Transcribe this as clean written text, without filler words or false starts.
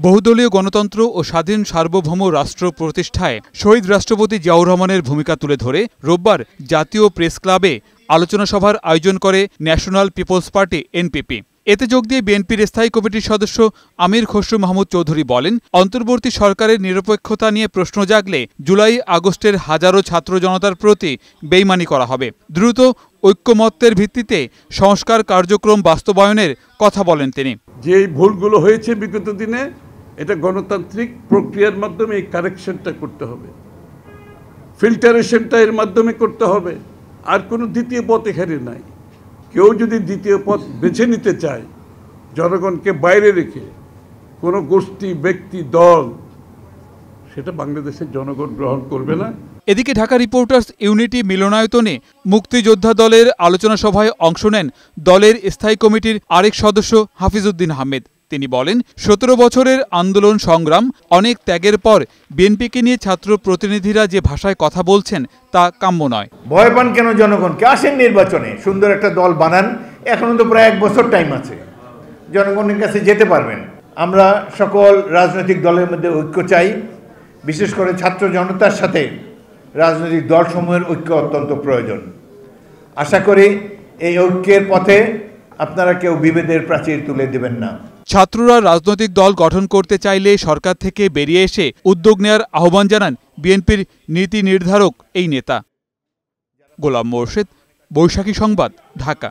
বহুদলীয় গণতন্ত্র ও স্বাধীন সার্বভৌম রাষ্ট্র প্রতিষ্ঠায় শহীদ রাষ্ট্রপতি জিয়াউর রহমানের ভূমিকা তুলে ধরে রোববার জাতীয় প্রেস ক্লাবে আলোচনা সভার আয়োজন করে ন্যাশনাল পিপলস পার্টি এনপিপি। এতে যোগ দিয়ে বিএনপির স্থায়ী কমিটির সদস্য আমির খসরু মাহমুদ চৌধুরী বলেন, অন্তর্বর্তী সরকারের নিরপেক্ষতা নিয়ে প্রশ্ন জাগলে জুলাই আগস্টের হাজারো ছাত্র জনতার প্রতি বেইমানি করা হবে। দ্রুত ঐক্যমত্যের ভিত্তিতে সংস্কার কার্যক্রম বাস্তবায়নের কথা বলেন তিনি। যে ভুলগুলো হয়েছে বিগত দিনে, এটা গণতান্ত্রিক প্রক্রিয়ার মাধ্যমে এই কারেকশনটা করতে হবে, ফিল্টারেশনটা এর মাধ্যমে করতে হবে। আর কোনো দ্বিতীয় পথ এখানে নাই। কেউ যদি দ্বিতীয় পথ বেছে নিতে চায়, জনগণকে বাইরে রেখে কোনো গোষ্ঠী, ব্যক্তি, দল, সেটা বাংলাদেশের জনগণ গ্রহণ করবে না। এদিকে ঢাকা রিপোর্টার্স ইউনিটি মিলনায়তনে মুক্তিযোদ্ধা দলের আলোচনা সভায় অংশ নেন দলের স্থায়ী কমিটির আরেক সদস্য হাফিজউদ্দিন আহমেদ। তিনি বলেন, ১৭ বছরের আন্দোলন সংগ্রাম, অনেক ত্যাগের পর বিএনপিকে নিয়ে ছাত্র প্রতিনিধিরা যে ভাষায় কথা বলছেন তা কাম্য নয়। ভয় পান কেন জনগণকে? আসেন নির্বাচনে, সুন্দর একটা দল বানান। এখনো তো প্রায় 1 বছর টাইম আছে, জনগণের কাছে যেতে পারবেন। আমরা সকল রাজনৈতিক দলের মধ্যে ঐক্য চাই, বিশেষ করে ছাত্র জনতার সাথে রাজনৈতিক দলসমূহের ঐক্য অত্যন্ত প্রয়োজন। আশা করি এই ঐক্যের পথে আপনারা কেউ বিভেদের প্রাচীর তুলে দেবেন না। ছাত্ররা রাজনৈতিক দল গঠন করতে চাইলে সরকার থেকে বেরিয়ে এসে উদ্যোগ নেওয়ার আহ্বান জানান বিএনপির নীতি নির্ধারক এই নেতা। গোলাম মোর্শেদ, বৈশাখী সংবাদ, ঢাকা।